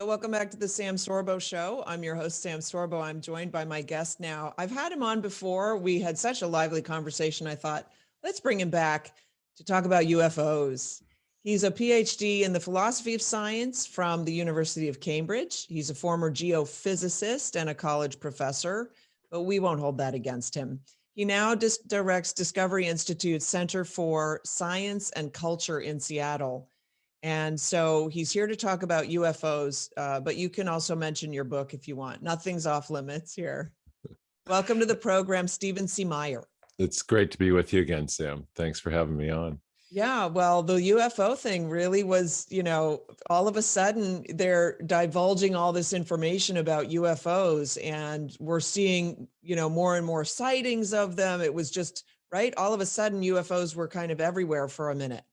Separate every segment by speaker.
Speaker 1: Welcome back to the Sam Sorbo Show. I'm your host, Sam Sorbo. I'm joined by my guest now. I've had him on before. We had such a lively conversation. I thought, let's bring him back to talk about UFOs. He's a PhD in the philosophy of science from the University of Cambridge. He's a former geophysicist and a college professor, but we won't hold that against him. He now directs Discovery Institute's Center for Science and Culture in Seattle. And so he's here to talk about UFOs, but you can also mention your book if you want. Nothing's off limits here. Welcome to the program, Stephen C. Meyer.
Speaker 2: It's great to be with you again, Sam. Thanks for having me on.
Speaker 1: Yeah, well, the UFO thing really was, all of a sudden they're divulging all this information about UFOs and we're seeing, more and more sightings of them. It was just, right? All of a sudden UFOs were kind of everywhere for a minute.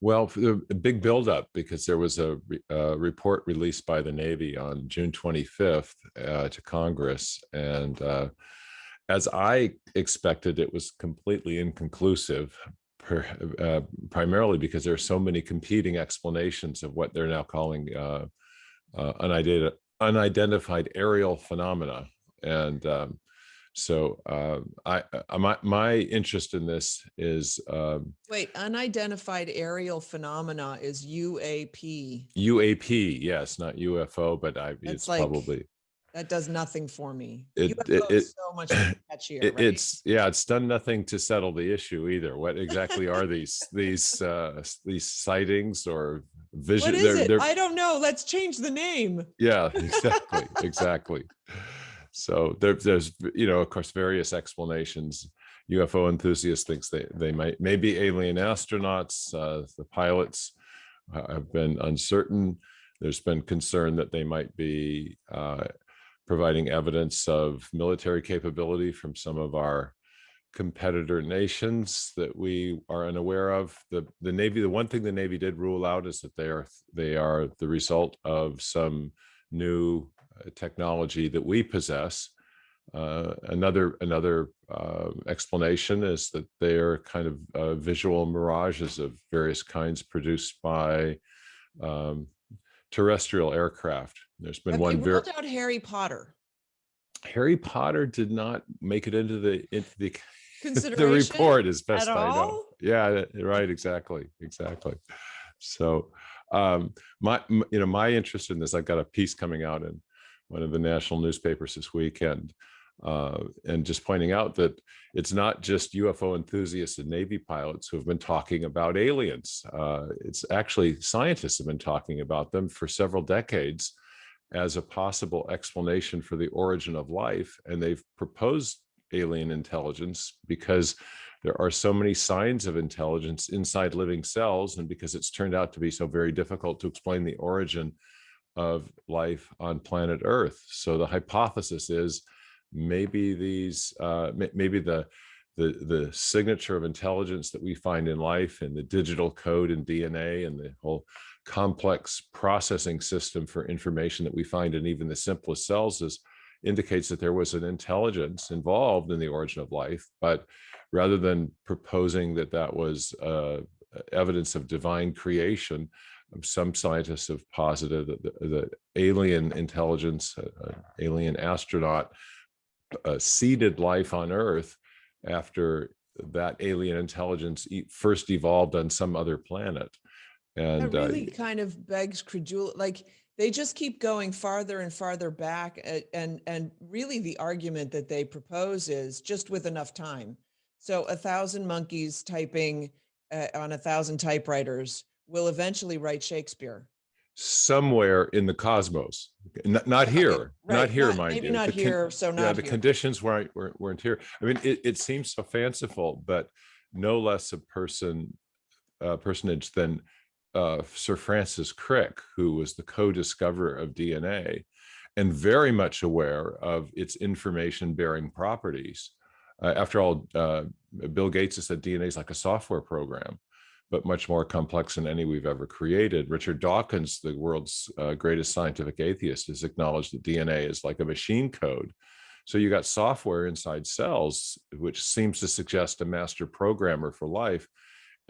Speaker 2: Well, a big buildup because there was a report released by the Navy on June 25th to Congress. And as I expected, it was completely inconclusive, primarily because there are so many competing explanations of what they're now calling unidentified aerial phenomena. And so my interest in this is
Speaker 1: wait, unidentified aerial phenomena is UAP.
Speaker 2: UAP, yes, not UFO, but it's like, probably
Speaker 1: that does nothing for me.
Speaker 2: UFO
Speaker 1: is so much catchier, right?
Speaker 2: It's done nothing to settle the issue either. What exactly are these sightings or vision?
Speaker 1: What is it? I don't know. Let's change the name.
Speaker 2: Yeah, exactly. So there's, of course, various explanations. UFO enthusiasts think they may be alien astronauts. The pilots have been uncertain. There's been concern that they might be providing evidence of military capability from some of our competitor nations that we are unaware of. The Navy, the one thing the Navy did rule out is that they are the result of some new technology that we possess. Another explanation is that they are kind of visual mirages of various kinds produced by terrestrial aircraft. There's been one.
Speaker 1: They ruled out Harry Potter.
Speaker 2: Harry Potter did not make it into the the report, as best I know. Yeah, right. Exactly. So my interest in this, I've got a piece coming out in one of the national newspapers this weekend, and just pointing out that it's not just UFO enthusiasts and Navy pilots who have been talking about aliens. It's actually scientists have been talking about them for several decades as a possible explanation for the origin of life. And they've proposed alien intelligence because there are so many signs of intelligence inside living cells, and because it's turned out to be so very difficult to explain the origin of life on planet Earth. So the hypothesis is maybe maybe the signature of intelligence that we find in life and the digital code in DNA and the whole complex processing system for information that we find in even the simplest cells indicates that there was an intelligence involved in the origin of life. But rather than proposing that was evidence of divine creation, some scientists have posited that the alien intelligence, alien astronaut, seeded life on Earth after that alien intelligence first evolved on some other planet. And
Speaker 1: that really kind of begs credulity. Like, they just keep going farther and farther back, and really the argument that they propose is just with enough time. So 1,000 monkeys typing on 1,000 typewriters will eventually write Shakespeare.
Speaker 2: Somewhere in the cosmos, not here, right. Not here, mind
Speaker 1: maybe
Speaker 2: you.
Speaker 1: Not here, so not
Speaker 2: yeah, the
Speaker 1: here.
Speaker 2: Conditions weren't here. I mean, it seems so fanciful, but no less a personage than Sir Francis Crick, who was the co-discoverer of DNA and very much aware of its information-bearing properties. After all, Bill Gates has said DNA is like a software program, but much more complex than any we've ever created. Richard Dawkins, the world's greatest scientific atheist, has acknowledged that DNA is like a machine code. So you got software inside cells, which seems to suggest a master programmer for life.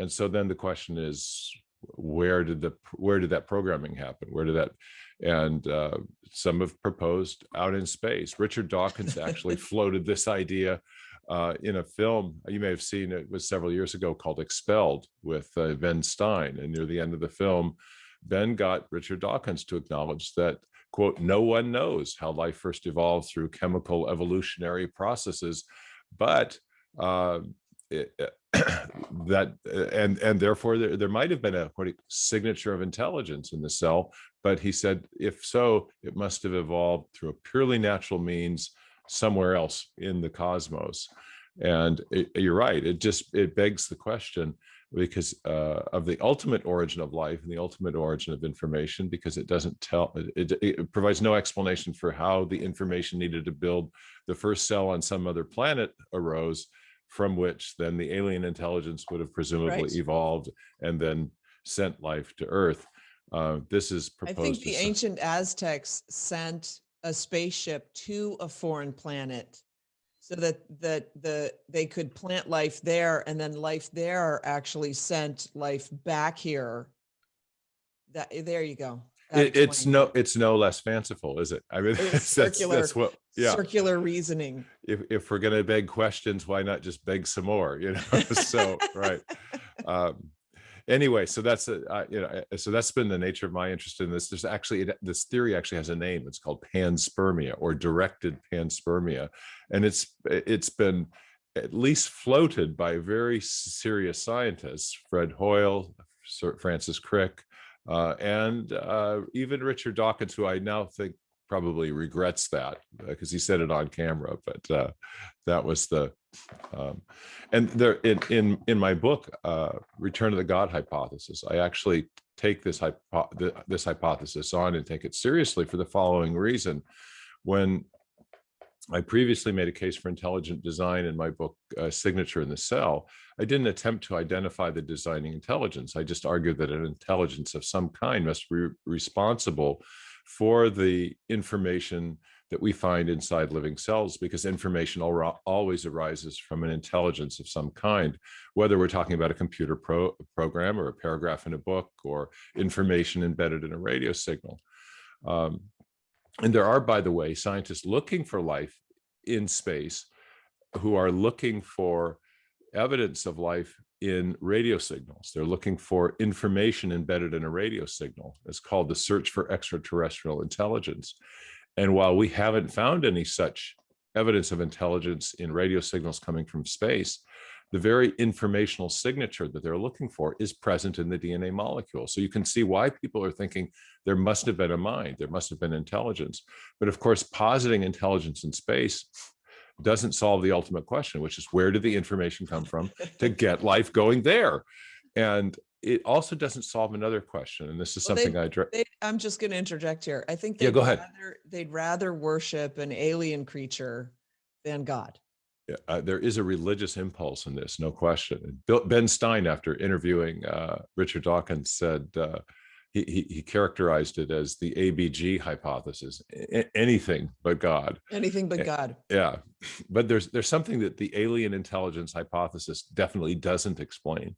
Speaker 2: And so then the question is, where did that programming happen? Where did that and some have proposed out in space. Richard Dawkins actually floated this idea in a film you may have seen. It was several years ago, called Expelled, with Ben Stein. And near the end of the film, Ben got Richard Dawkins to acknowledge that, quote, "No one knows how life first evolved through chemical evolutionary processes, but and therefore there might have been a signature of intelligence in the cell." But he said, if so, it must have evolved through a purely natural means somewhere else in the cosmos. And you're right, it begs the question, because of the ultimate origin of life and the ultimate origin of information, because it doesn't tell, it provides no explanation for how the information needed to build the first cell on some other planet arose, from which then the alien intelligence would have presumably evolved and then sent life to Earth. This is proposed.
Speaker 1: I think the ancient Aztecs sent a spaceship to a foreign planet so that they could plant life there, and then life there actually sent life back here. There you go.
Speaker 2: It's no less fanciful, is it? I mean, that's what,
Speaker 1: circular reasoning.
Speaker 2: If we're going to beg questions, why not just beg some more? So right. Anyway, so that's so that's been the nature of my interest in this. There's actually, this theory actually has a name. It's called panspermia, or directed panspermia, and it's been at least floated by very serious scientists, Fred Hoyle, Sir Francis Crick, and even Richard Dawkins, who I now think probably regrets that because he said it on camera. But that was the and there in my book, Return to the God Hypothesis, I actually take this hypothesis on and take it seriously for the following reason. When I previously made a case for intelligent design in my book, Signature in the Cell, I didn't attempt to identify the designing intelligence. I just argued that an intelligence of some kind must be responsible for the information that we find inside living cells, because information always arises from an intelligence of some kind, whether we're talking about a computer program or a paragraph in a book or information embedded in a radio signal. And there are, by the way, scientists looking for life in space who are looking for evidence of life in radio signals. They're looking for information embedded in a radio signal. It's called the search for extraterrestrial intelligence. And while we haven't found any such evidence of intelligence in radio signals coming from space, the very informational signature that they're looking for is present in the DNA molecule. So you can see why people are thinking there must have been a mind, there must have been intelligence. But of course, positing intelligence in space doesn't solve the ultimate question, which is, where did the information come from to get life going there? And it also doesn't solve another question. And this is something
Speaker 1: I'm just going to interject here. I think
Speaker 2: go ahead.
Speaker 1: They'd rather worship an alien creature than God.
Speaker 2: There is a religious impulse in this, no question. Ben Stein, after interviewing Richard Dawkins, said he characterized it as the ABG hypothesis: anything but God.
Speaker 1: Anything but God.
Speaker 2: Yeah, but there's something that the alien intelligence hypothesis definitely doesn't explain.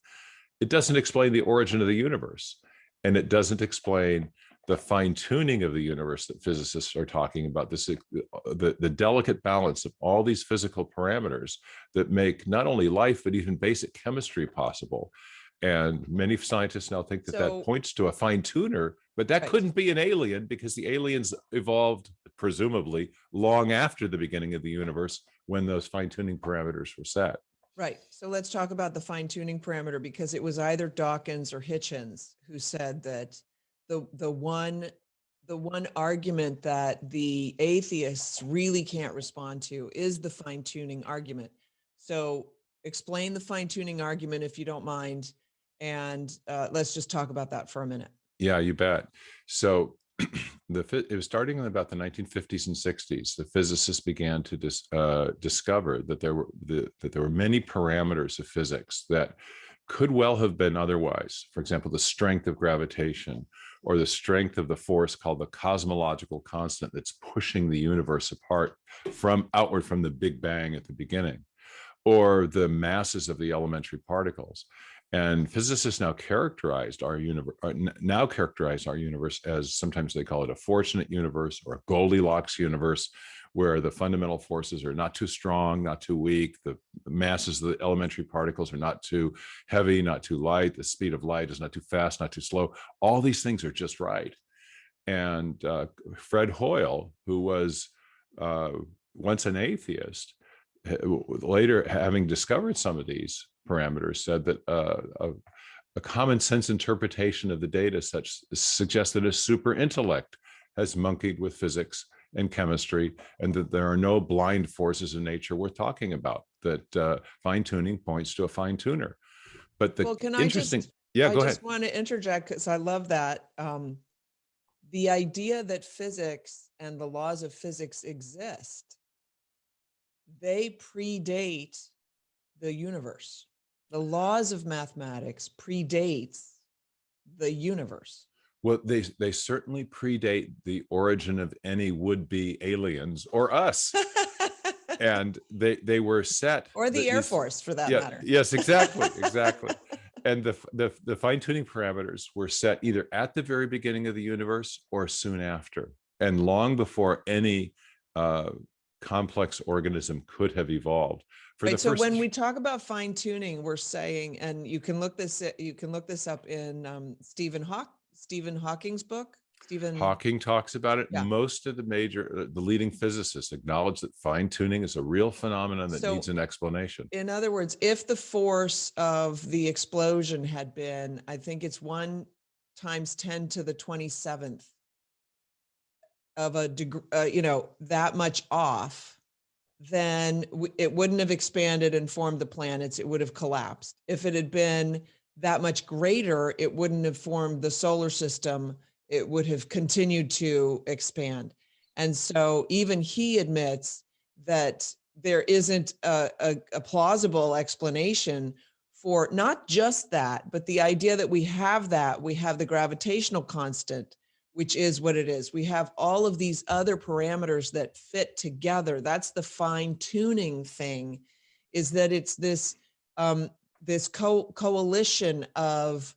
Speaker 2: It doesn't explain the origin of the universe, and it doesn't explain the fine-tuning of the universe that physicists are talking about, the delicate balance of all these physical parameters that make not only life, but even basic chemistry possible. And many scientists now think that points to a fine-tuner, but that couldn't be an alien, because the aliens evolved presumably long after the beginning of the universe, when those fine-tuning parameters were set.
Speaker 1: Right. So let's talk about the fine-tuning parameter, because it was either Dawkins or Hitchens who said that the one argument that the atheists really can't respond to is the fine-tuning argument. So explain the fine-tuning argument, if you don't mind, and let's just talk about that for a minute.
Speaker 2: Yeah, you bet. So it was starting in about the 1950s and 60s. The physicists began to discover that there were many parameters of physics that could well have been otherwise. For example, the strength of gravitation, or the strength of the force called the cosmological constant that's pushing the universe apart outward from the Big Bang at the beginning, or the masses of the elementary particles. And physicists now characterize our universe as, sometimes they call it a fortunate universe or a Goldilocks universe, where the fundamental forces are not too strong, not too weak. The masses of the elementary particles are not too heavy, not too light. The speed of light is not too fast, not too slow. All these things are just right. And Fred Hoyle, who was once an atheist, later having discovered some of these parameters, said that a common sense interpretation of the data suggests that a super intellect has monkeyed with physics and chemistry, and that there are no blind forces in nature worth talking about, that fine tuning points to a fine tuner. But the
Speaker 1: I just want to interject, because I love that. The idea that physics and the laws of physics exist, they predate the universe. The laws of mathematics predates the universe.
Speaker 2: Well, they certainly predate the origin of any would-be aliens or us. And they were set,
Speaker 1: or the Air Force, for that matter.
Speaker 2: Yes, exactly. And the fine-tuning parameters were set either at the very beginning of the universe or soon after, and long before any complex organism could have evolved.
Speaker 1: So when we talk about fine-tuning, we're saying, and you can look this up in Stephen Hawking's book.
Speaker 2: Hawking talks about it. Yeah. Most of the leading physicists acknowledge that fine-tuning is a real phenomenon that needs an explanation.
Speaker 1: In other words, if the force of the explosion had been, I think it's 1 × 10⁻27 of a degree, that much off, then it wouldn't have expanded and formed the planets. It would have collapsed. If it had been that much greater, it wouldn't have formed the solar system. It would have continued to expand. And so even he admits that there isn't a plausible explanation for not just that, but the idea that we have the gravitational constant, which is what it is. We have all of these other parameters that fit together. That's the fine tuning thing, is that it's this coalition of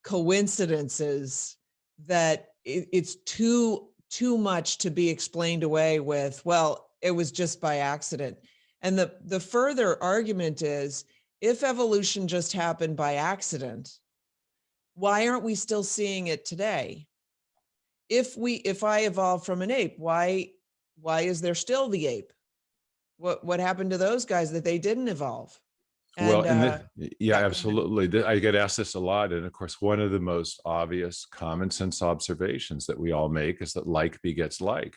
Speaker 1: coincidences that it's too much to be explained away with, well, it was just by accident. And the further argument is, if evolution just happened by accident, why aren't we still seeing it today? If I evolved from an ape, why is there still the ape? What happened to those guys that they didn't evolve?
Speaker 2: And, absolutely. I get asked this a lot. And of course, one of the most obvious common sense observations that we all make is that like begets like.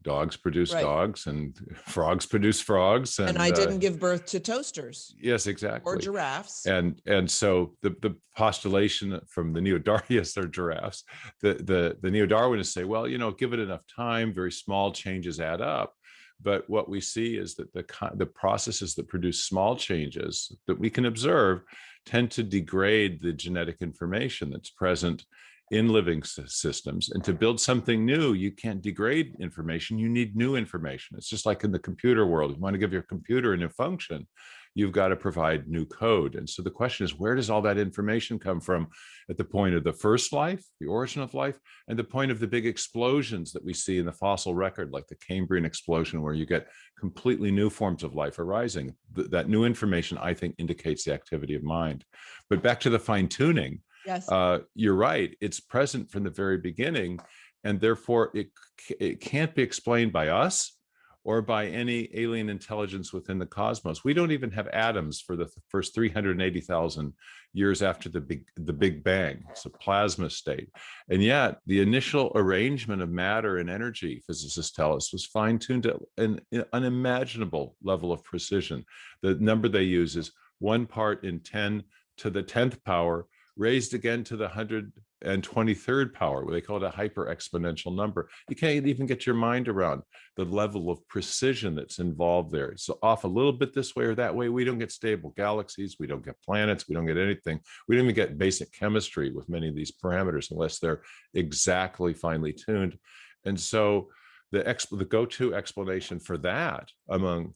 Speaker 2: Dogs produce dogs, and frogs produce frogs. And
Speaker 1: I didn't give birth to toasters.
Speaker 2: Yes, exactly.
Speaker 1: Or giraffes.
Speaker 2: And so the postulation from the neo-Darwinists or giraffes, the neo-Darwinists say, well, give it enough time, very small changes add up. But what we see is that the processes that produce small changes that we can observe tend to degrade the genetic information that's present in living systems. And to build something new, you can't degrade information. You need new information. It's just like in the computer world. If you want to give your computer a new function, you've got to provide new code. And so the question is, where does all that information come from at the point of the first life, the origin of life, and the point of the big explosions that we see in the fossil record, like the Cambrian explosion, where you get completely new forms of life arising? That new information, I think, indicates the activity of mind. But back to the fine tuning.
Speaker 1: Yes.
Speaker 2: You're right. It's present from the very beginning, and therefore it can't be explained by us or by any alien intelligence within the cosmos. We don't even have atoms for the first 380,000 years after the Big Bang. It's a plasma state. And yet the initial arrangement of matter and energy, physicists tell us, was fine-tuned to an unimaginable level of precision. The number they use is 1 part in 10 to the 10th power, raised again to the 123rd power, where they call it a hyper-exponential number. You can't even get your mind around the level of precision that's involved there. It's off a little bit this way or that way. We don't get stable galaxies. We don't get planets. We don't get anything. We don't even get basic chemistry with many of these parameters unless they're exactly finely tuned. And so the go-to explanation for that among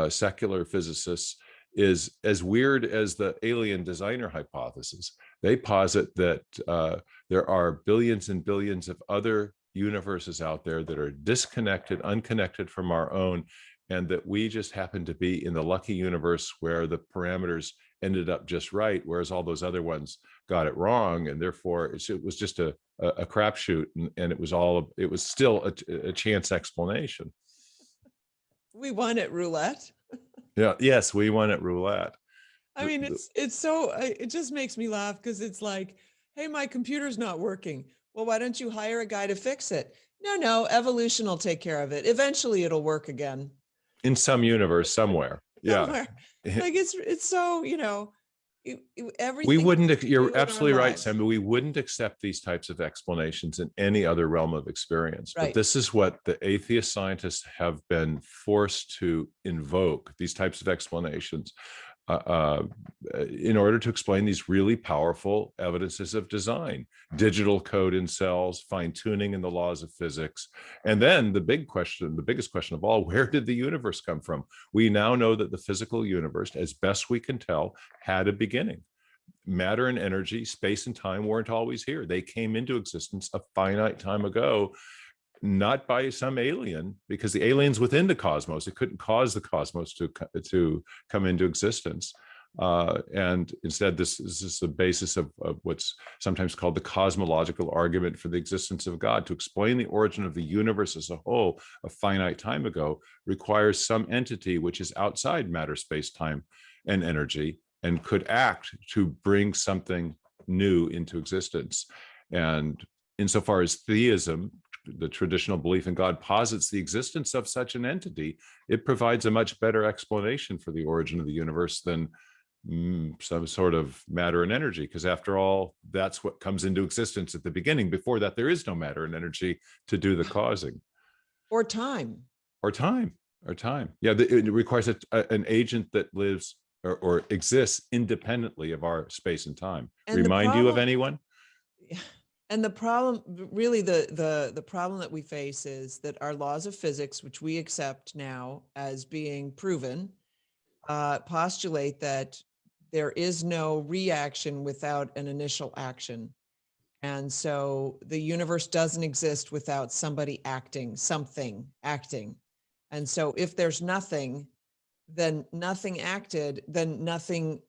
Speaker 2: secular physicists is as weird as the alien designer hypothesis. They posit that there are billions and billions of other universes out there that are disconnected, unconnected from our own, and that we just happen to be in the lucky universe where the parameters ended up just right, whereas all those other ones got it wrong, and therefore it was just a crapshoot, and it was still a chance explanation.
Speaker 1: We won at roulette.
Speaker 2: Yeah. Yes, we won at roulette.
Speaker 1: I mean, it just makes me laugh because it's like, hey, my computer's not working. Well, why don't you hire a guy to fix it? No, evolution will take care of it. Eventually it'll work again.
Speaker 2: In some universe somewhere. Yeah.
Speaker 1: Somewhere. Like it's so, everything.
Speaker 2: We wouldn't, you're absolutely right, Sam, but we wouldn't accept these types of explanations in any other realm of experience. Right. But this is what the atheist scientists have been forced to invoke, these types of explanations, in order to explain these really powerful evidences of design, digital code in cells, fine tuning in the laws of physics. And then the biggest question of all, where did the universe come from? We now know that the physical universe, as best we can tell, had a beginning. Matter and energy, space and time weren't always here. They came into existence a finite time ago, not by some alien, because the alien's within the cosmos. It couldn't cause the cosmos to come into existence. And instead, this is the basis of what's sometimes called the cosmological argument for the existence of God. To explain the origin of the universe as a whole, a finite time ago, requires some entity which is outside matter, space, time, and energy, and could act to bring something new into existence. And insofar as theism, the traditional belief in God, posits the existence of such an entity, it provides a much better explanation for the origin of the universe than some sort of matter and energy, because after all, that's what comes into existence at the beginning. Before that, there is no matter and energy to do the causing.
Speaker 1: Or time.
Speaker 2: Yeah, it requires an agent that lives or exists independently of our space and time. And remind you of anyone?
Speaker 1: Yeah. And the problem, really, the problem that we face is that our laws of physics, which we accept now as being proven, postulate that there is no reaction without an initial action. And so the universe doesn't exist without somebody acting. And so if there's nothing, then nothing acted, then nothing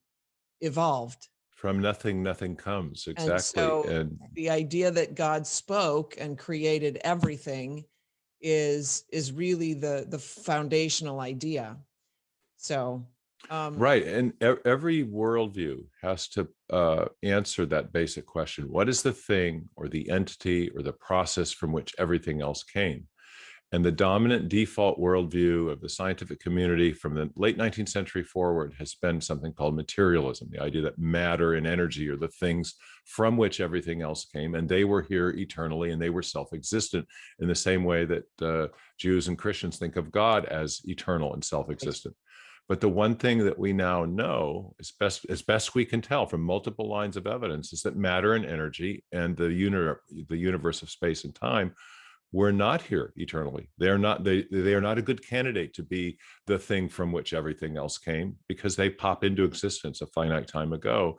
Speaker 1: evolved.
Speaker 2: From nothing, nothing comes. Exactly.
Speaker 1: And so the idea that God spoke and created everything is really the foundational idea. So
Speaker 2: right. And every worldview has to answer that basic question. What is the thing or the entity or the process from which everything else came? And the dominant default worldview of the scientific community from the late 19th century forward has been something called materialism, the idea that matter and energy are the things from which everything else came, and they were here eternally, and they were self-existent in the same way that Jews and Christians think of God as eternal and self-existent. But the one thing that we now know, as best we can tell from multiple lines of evidence, is that matter and energy and the universe of space and time were not here eternally. They are not a good candidate to be the thing from which everything else came, because they pop into existence a finite time ago.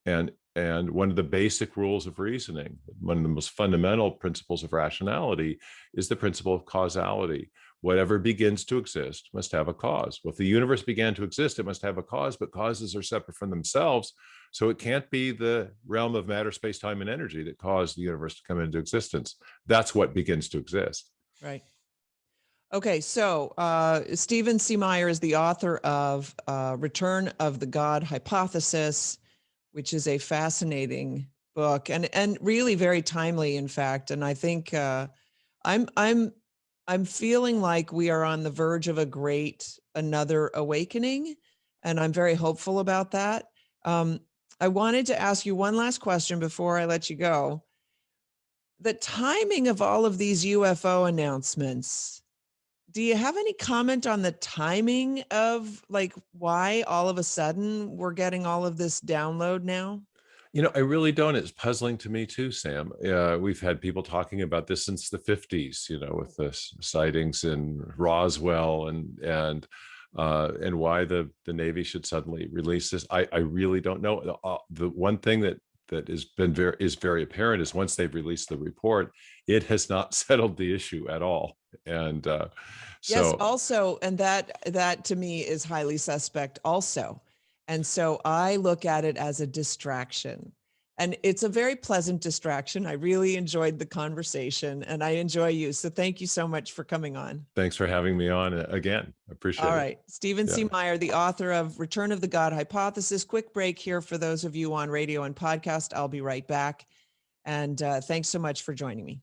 Speaker 2: And one of the basic rules of reasoning, one of the most fundamental principles of rationality, is the principle of causality. Whatever begins to exist must have a cause. Well, if the universe began to exist, it must have a cause, but causes are separate from themselves. So it can't be the realm of matter, space, time, and energy that caused the universe to come into existence. That's what begins to exist.
Speaker 1: Right. Okay, so Stephen C. Meyer is the author of Return of the God Hypothesis, which is a fascinating book and really very timely, in fact. And I think I'm feeling like we are on the verge of another awakening, and I'm very hopeful about that. I wanted to ask you one last question before I let you go. The timing of all of these UFO announcements, do you have any comment on the timing of why all of a sudden we're getting all of this download now?
Speaker 2: I really don't. It's puzzling to me too, Sam. We've had people talking about this since the 50s, with the sightings in Roswell and and why the Navy should suddenly release this, I really don't know. The one thing that is very apparent is once they've released the report, it has not settled the issue at all. And
Speaker 1: yes, also, and that to me is highly suspect also. And so I look at it as a distraction. And it's a very pleasant distraction. I really enjoyed the conversation, and I enjoy you. So thank you so much for coming on.
Speaker 2: Thanks for having me on again. I appreciate it.
Speaker 1: All right. Stephen C. Meyer, the author of Return of the God Hypothesis. Quick break here for those of you on radio and podcast. I'll be right back. And thanks so much for joining me.